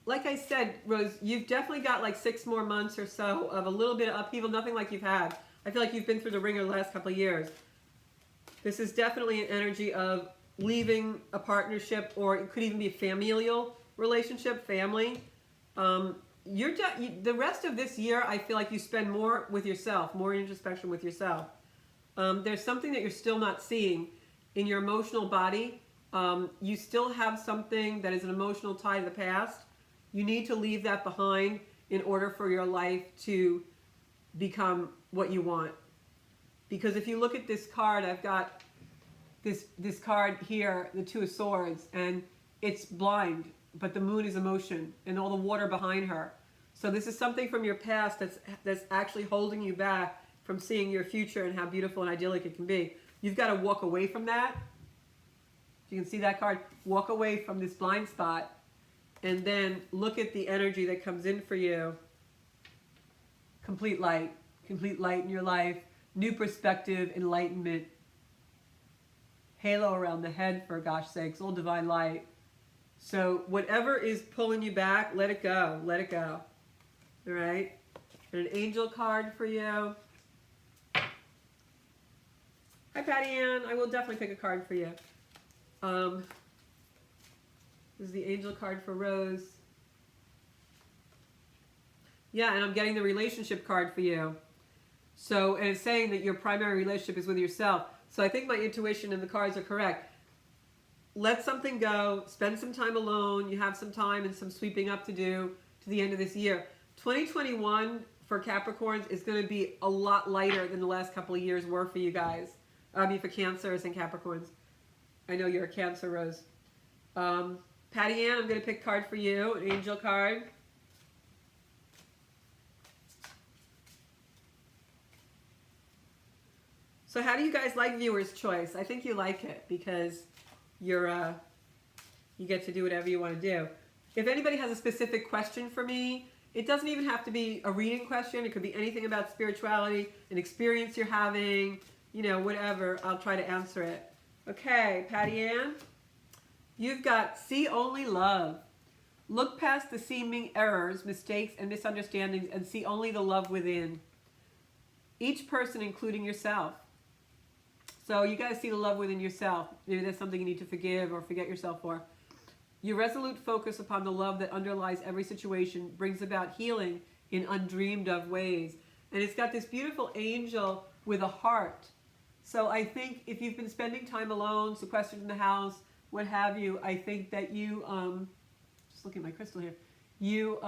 Speaker 1: Like I said, Rose, you've definitely got like 6 more months or so of a little bit of upheaval, nothing like you've had. I feel like you've been through the ringer the last couple of years. This is definitely an energy of leaving a partnership, or it could even be a familial relationship, family. The rest of this year, I feel like you spend more with yourself, more introspection with yourself. There's something that you're still not seeing in your emotional body. You still have something that is an emotional tie to the past. You need to leave that behind in order for your life to become what you want. Because if you look at this card, I've got this card here, the Two of Swords, and it's blind, but the moon is emotion and all the water behind her. So this is something from your past that's actually holding you back from seeing your future and how beautiful and idyllic it can be. You've got to walk away from that. You can see that card. Walk away from this blind spot and then look at the energy that comes in for you. Complete light in your life, new perspective, enlightenment. Halo around the head, for gosh sakes, all divine light. So whatever is pulling you back, let it go. Let it go. All right? And an angel card for you. Hi, Patty Ann. I will definitely pick a card for you. This is the angel card for Rose. Yeah, and I'm getting the relationship card for you. So, and it's saying that your primary relationship is with yourself. So I think my intuition and the cards are correct. Let something go. Spend some time alone. You have some time and some sweeping up to do to the end of this year. 2021 for Capricorns is going to be a lot lighter than the last couple of years were for you guys. I mean, for Cancers and Capricorns. I know you're a Cancer, Rose. Patty Ann, I'm going to pick a card for you, an angel card. So how do you guys like viewer's choice? I think you like it because you're you get to do whatever you want to do. If anybody has a specific question for me, it doesn't even have to be a reading question. It could be anything about spirituality, an experience you're having, you know, whatever. I'll try to answer it. Okay, Patty Ann, you've got see only love. Look past the seeming errors, mistakes, and misunderstandings and see only the love within. Each person, including yourself. So you guys see the love within yourself. Maybe that's something you need to forgive or forget yourself for. Your resolute focus upon the love that underlies every situation brings about healing in undreamed of ways. And it's got this beautiful angel with a heart. So I think if you've been spending time alone, sequestered in the house, what have you, I think that you, just looking at my crystal here, you,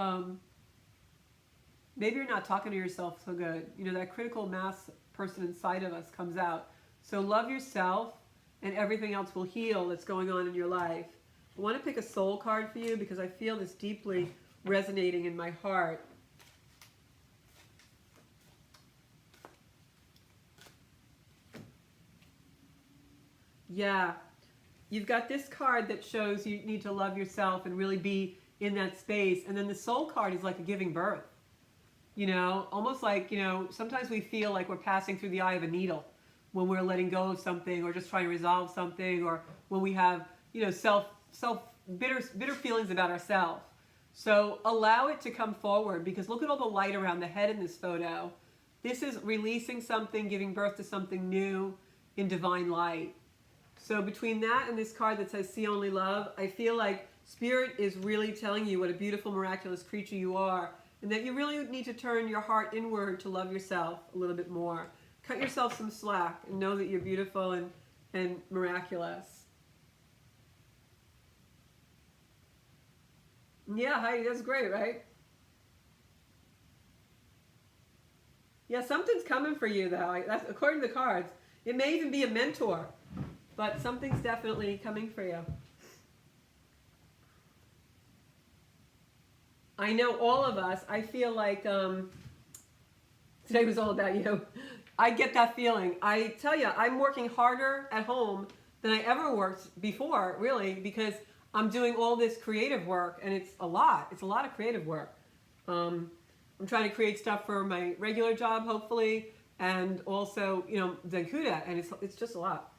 Speaker 1: maybe you're not talking to yourself so good. You know, that critical mass person inside of us comes out. So love yourself and everything else will heal that's going on in your life. I want to pick a soul card for you because I feel this deeply resonating in my heart. Yeah, you've got this card that shows you need to love yourself and really be in that space. And then the soul card is like a giving birth. You know, almost like, you know, sometimes we feel like we're passing through the eye of a needle when we're letting go of something or just trying to resolve something, or when we have, you know, bitter feelings about ourselves. So allow it to come forward, because look at all the light around the head in this photo. This is releasing something, giving birth to something new. in divine light. So between that and this card that says see only love, I feel like Spirit is really telling you what a beautiful, miraculous creature you are, and that you really need to turn your heart inward to love yourself a little bit more. Cut yourself some slack and know that you're beautiful and miraculous. Yeah, Heidi, that's great, right? Yeah, something's coming for you, though. That's according to the cards. It may even be a mentor, but something's definitely coming for you. I know all of us, I feel like today was all about you. I get that feeling. I tell you, I'm working harder at home than I ever worked before, really, because I'm doing all this creative work, and it's a lot. It's a lot of creative work. I'm trying to create stuff for my regular job, hopefully, and also, you know, Zenkuda, and it's just a lot.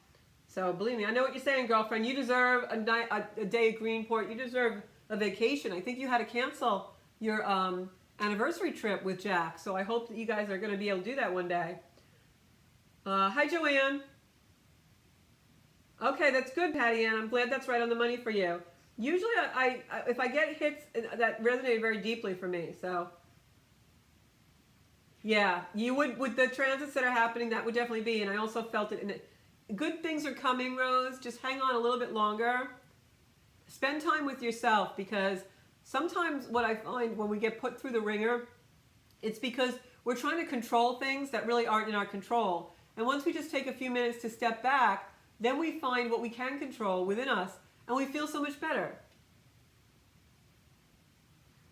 Speaker 1: So believe me, I know what you're saying, girlfriend. You deserve a day at Greenport. You deserve a vacation. I think you had to cancel your anniversary trip with Jack, so I hope that you guys are going to be able to do that one day. Hi, Joanne. Okay, that's good, Patty Ann. I'm glad that's right on the money for you. Usually, if I get hits that resonate very deeply for me, so yeah, you would with the transits that are happening. That would definitely be, and I also felt it. Good things are coming, Rose. Just hang on a little bit longer. Spend time with yourself, because sometimes what I find when we get put through the ringer, it's because we're trying to control things that really aren't in our control. And once we just take a few minutes to step back, then we find what we can control within us, and we feel so much better.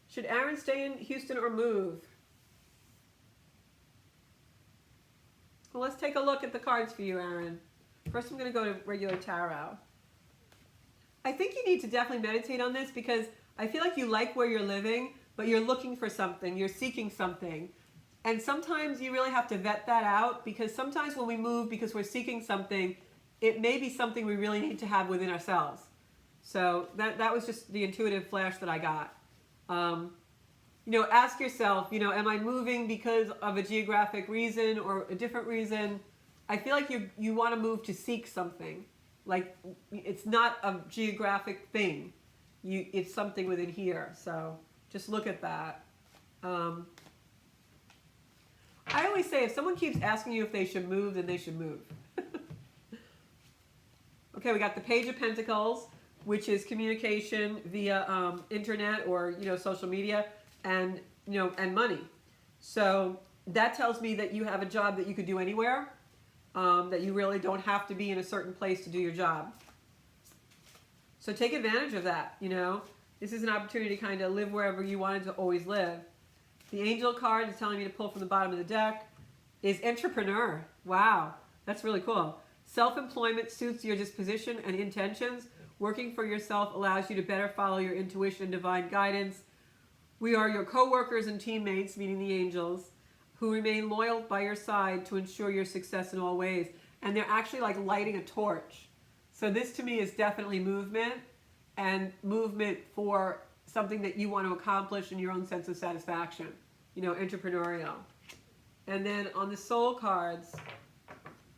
Speaker 1: Should Aaron stay in Houston or move? Well, let's take a look at the cards for you, Aaron. First, I'm going to go to regular tarot. I think you need to definitely meditate on this, because I feel like you like where you're living, but you're looking for something. You're seeking something. And sometimes you really have to vet that out, because sometimes when we move because we're seeking something, it may be something we really need to have within ourselves. So that was just the intuitive flash that I got. You know, ask yourself, you know, am I moving because of a geographic reason or a different reason? I feel like you want to move to seek something. Like, it's not a geographic thing. It's something within here. So just look at that. I always say, if someone keeps asking you if they should move, then they should move. Okay, we got the Page of Pentacles, which is communication via internet or, you know, social media, and, you know, and money. So that tells me that you have a job that you could do anywhere, that you really don't have to be in a certain place to do your job. So take advantage of that, you know. This is an opportunity to kind of live wherever you wanted to always live. The angel card is telling me to pull from the bottom of the deck is entrepreneur. Wow, that's really cool. Self-employment suits your disposition and intentions. Working for yourself allows you to better follow your intuition and divine guidance. We are your co-workers and teammates, meaning the angels, who remain loyal by your side to ensure your success in all ways. And they're actually like lighting a torch. So this to me is definitely movement, and movement for something that you want to accomplish in your own sense of satisfaction. You know, entrepreneurial. And then on the soul cards,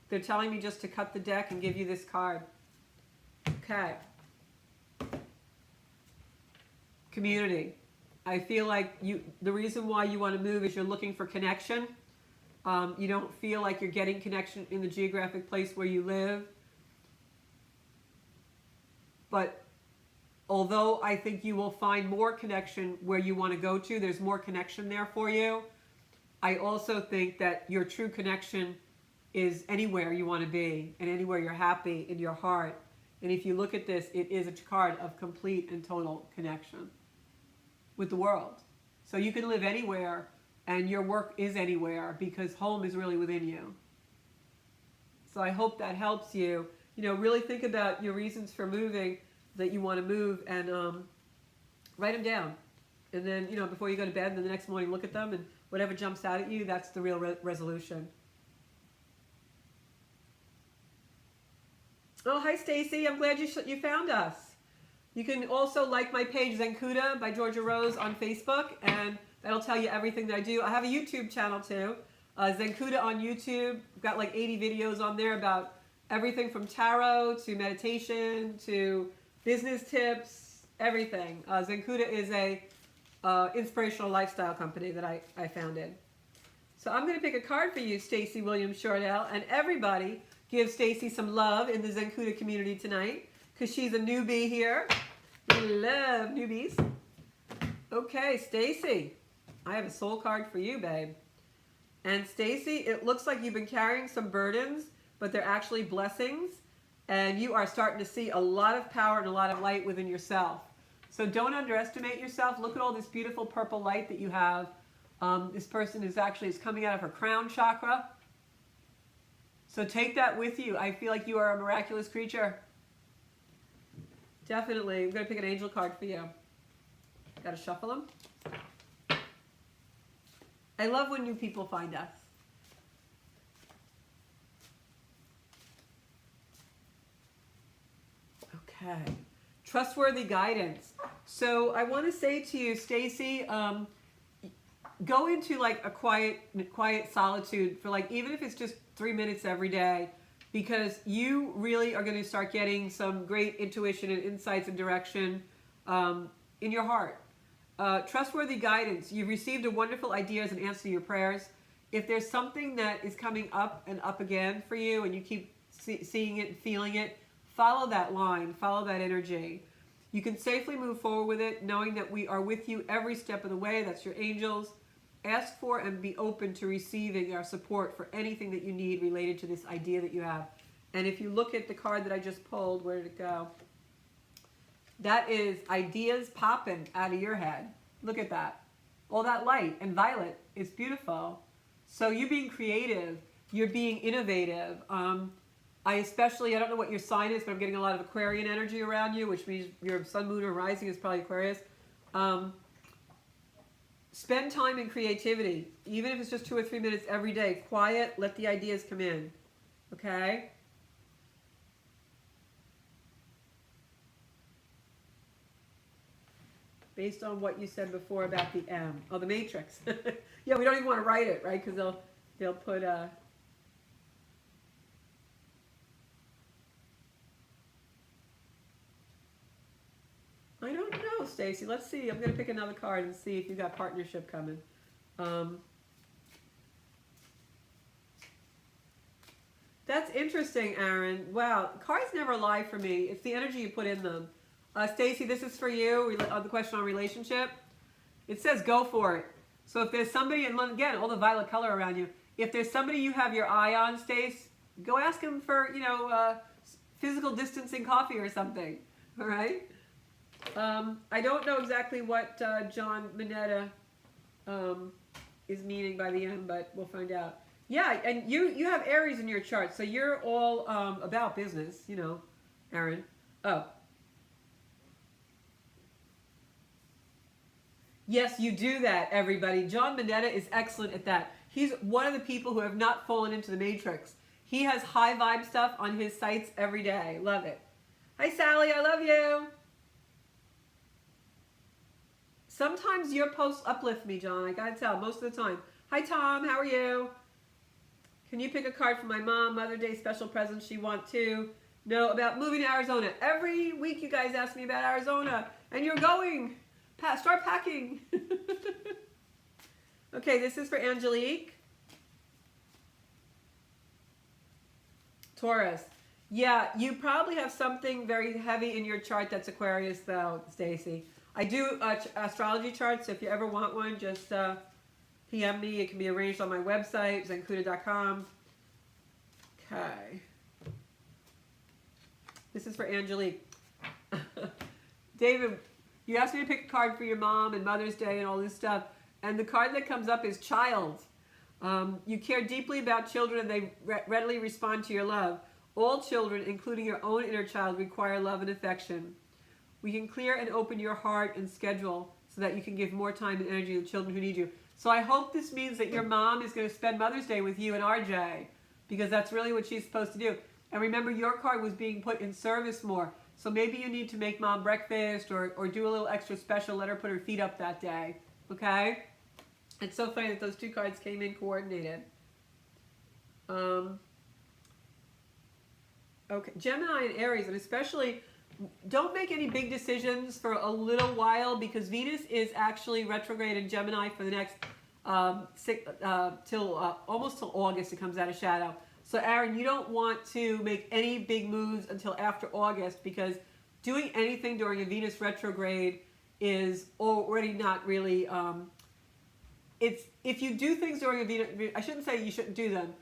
Speaker 1: they're telling me just to cut the deck and give you this card. Okay. Community. I feel like the reason why you want to move is you're looking for connection. You don't feel like you're getting connection in the geographic place where you live. But although I think you will find more connection where you want to go to, there's more connection there for you, I also think that your true connection is anywhere you want to be and anywhere you're happy in your heart. And if you look at this, it is a card of complete and total connection with the world. So you can live anywhere, and your work is anywhere, because home is really within you. So I hope that helps you. You know, really think about your reasons for moving, that you want to move, and write them down. And then, you know, before you go to bed, and then the next morning look at them, and whatever jumps out at you, that's the real resolution. Oh, hi, Stacy. I'm glad you found us. You can also like my page, Zenkuda by Georgia Rose, on Facebook, and that'll tell you everything that I do. I have a YouTube channel, too. Zenkuda on YouTube. I've got like 80 videos on there about everything from tarot to meditation to business tips, everything. Zencuda is a inspirational lifestyle company that I founded. So I'm going to pick a card for you, Stacey Williams Shordell, and everybody give Stacey some love in the Zencuda community tonight because she's a newbie here. We love newbies. Okay, Stacey, I have a soul card for you, babe. And Stacey, it looks like you've been carrying some burdens, but they're actually blessings, and you are starting to see a lot of power and a lot of light within yourself. So don't underestimate yourself. Look at all this beautiful purple light that you have. This person is coming out of her crown chakra. So take that with you. I feel like you are a miraculous creature. Definitely. I'm going to pick an angel card for you. Got to shuffle them. I love when new people find us. Okay. Trustworthy guidance. So I want to say to you, Stacey, go into like a quiet solitude for like, even if it's just 3 minutes every day, because you really are going to start getting some great intuition and insights and direction in your heart. Trustworthy guidance. You've received a wonderful ideas and answer to your prayers. If there's something that is coming up and up again for you and you keep seeing it and feeling it, follow that line, follow that energy. You can safely move forward with it, knowing that we are with you every step of the way. That's your angels. Ask for and be open to receiving our support for anything that you need related to this idea that you have. And if you look at the card that I just pulled, where did it go? That is ideas popping out of your head. Look at that. All that light and violet. It's beautiful. So you being creative, you're being innovative. I don't know what your sign is, but I'm getting a lot of Aquarian energy around you, which means your sun, moon, or rising is probably Aquarius. Spend time in creativity, even if it's just 2 or 3 minutes every day. Quiet, let the ideas come in. Okay? Based on what you said before about the M. Oh, the matrix. Yeah, we don't even want to write it, right? Because they'll put I don't know, Stacey. Let's see. I'm going to pick another card and see if you got partnership coming. That's interesting, Aaron. Wow, cards never lie for me. It's the energy you put in them. Stacey, this is for you, the question on relationship. It says go for it. So if there's somebody, and again, all the violet color around you, if there's somebody you have your eye on, Stace, go ask him for, physical distancing coffee or something, all right? I don't know exactly what John Mineta is meaning by the end, but we'll find out. Yeah, and you have Aries in your chart, so you're all about business, Aaron. Oh. Yes, you do that, everybody. John Mineta is excellent at that. He's one of the people who have not fallen into the matrix. He has high vibe stuff on his sites every day. Love it. Hi, Sally. I love you. Sometimes your posts uplift me, John. I gotta tell, most of the time. Hi, Tom. How are you? Can you pick a card for my mom? Mother Day special present she wants to know about moving to Arizona. Every week you guys ask me about Arizona, and you're going. Start packing. Okay, this is for Angelique. Taurus. Yeah, you probably have something very heavy in your chart that's Aquarius, though, Stacey. I do astrology charts, so if you ever want one, just PM me. It can be arranged on my website, zencuda.com. Okay. This is for Angelique. David, you asked me to pick a card for your mom and Mother's Day and all this stuff, and the card that comes up is child. You care deeply about children, and they readily respond to your love. All children, including your own inner child, require love and affection. We can clear and open your heart and schedule so that you can give more time and energy to the children who need you. So I hope this means that your mom is going to spend Mother's Day with you and RJ, because that's really what she's supposed to do. And remember, your card was being put in service more. So maybe you need to make mom breakfast or do a little extra special, let her put her feet up that day. Okay? It's so funny that those two cards came in coordinated. Okay, Gemini and Aries, and especially don't make any big decisions for a little while because Venus is actually retrograde in Gemini for the next almost till August. It comes out of shadow. So Aaron, you don't want to make any big moves until after August because doing anything during a Venus retrograde is already not really. It's if you do things during a Venus. I shouldn't say you shouldn't do them.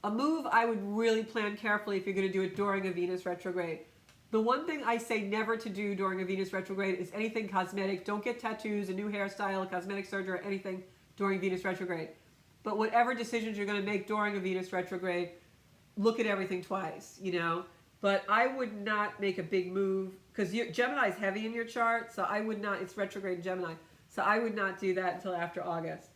Speaker 1: A move I would really plan carefully if you're going to do it during a Venus retrograde. The one thing I say never to do during a Venus retrograde is anything cosmetic. Don't get tattoos, a new hairstyle, a cosmetic surgery, or anything during Venus retrograde. But whatever decisions you're going to make during a Venus retrograde, look at everything twice, you know. But I would not make a big move because Gemini is heavy in your chart, so I would not. It's retrograde in Gemini, so I would not do that until after August.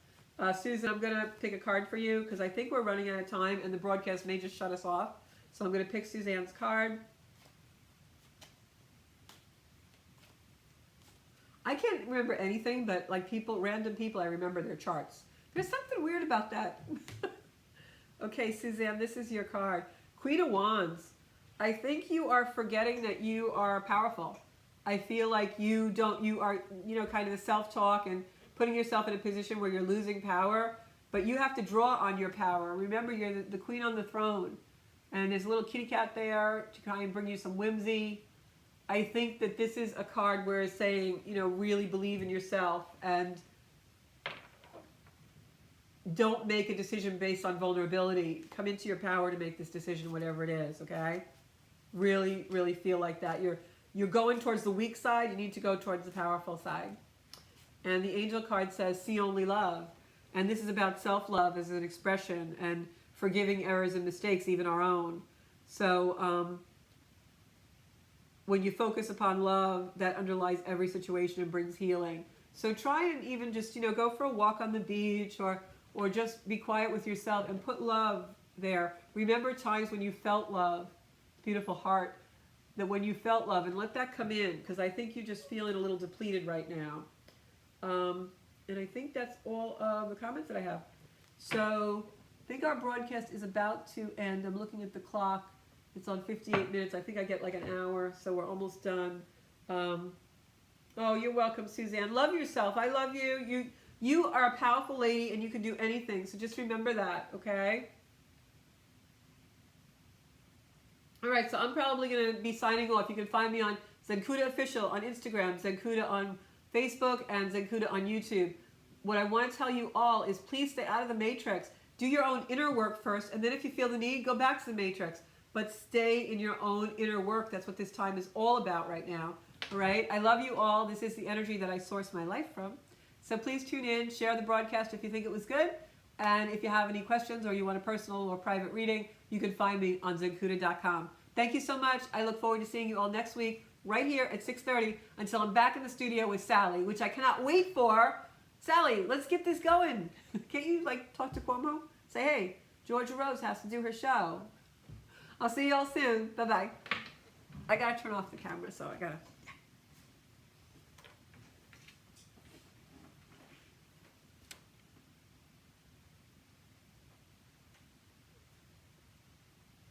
Speaker 1: Susan, I'm going to pick a card for you because I think we're running out of time and the broadcast may just shut us off. So I'm going to pick Suzanne's card. I can't remember anything, but like random people, I remember their charts. There's something weird about that. Okay, Suzanne, this is your card. Queen of Wands. I think you are forgetting that you are powerful. I feel like you are, kind of the self-talk and putting yourself in a position where you're losing power, but you have to draw on your power. Remember, you're the queen on the throne, and there's a little kitty cat there to kind of bring you some whimsy. I think that this is a card where it's saying, really believe in yourself and don't make a decision based on vulnerability. Come into your power to make this decision, whatever it is, okay? Really, really feel like that. You're going towards the weak side. You need to go towards the powerful side. And the angel card says, see only love. And this is about self-love as an expression and forgiving errors and mistakes, even our own. So when you focus upon love, that underlies every situation and brings healing. So try and even just, go for a walk on the beach or just be quiet with yourself and put love there. Remember times when you felt love, beautiful heart, that when you felt love, and let that come in, because I think you're just feeling a little depleted right now. And I think that's all of the comments that I have. So I think our broadcast is about to end. I'm looking at the clock. It's on 58 minutes. I think I get like an hour, so we're almost done. Oh, you're welcome, Suzanne. Love yourself. I love you. You are a powerful lady, and you can do anything. So just remember that, okay? All right, so I'm probably going to be signing off. You can find me on Zenkuda Official on Instagram, Zenkuda on Facebook, and Zenkuda on YouTube. What I want to tell you all is please stay out of the matrix. Do your own inner work first, and then if you feel the need, go back to the matrix. But stay in your own inner work. That's what this time is all about right now. All right? I love you all. This is the energy that I source my life from. So please tune in, share the broadcast if you think it was good. And if you have any questions or you want a personal or private reading, you can find me on zenkuda.com. Thank you so much. I look forward to seeing you all next week, right here at 6:30, until I'm back in the studio with Sally, which I cannot wait for. Sally, let's get this going. Can't you, talk to Cuomo? Say, hey, Georgia Rose has to do her show. I'll see you all soon. Bye-bye. I got to turn off the camera, so I got to...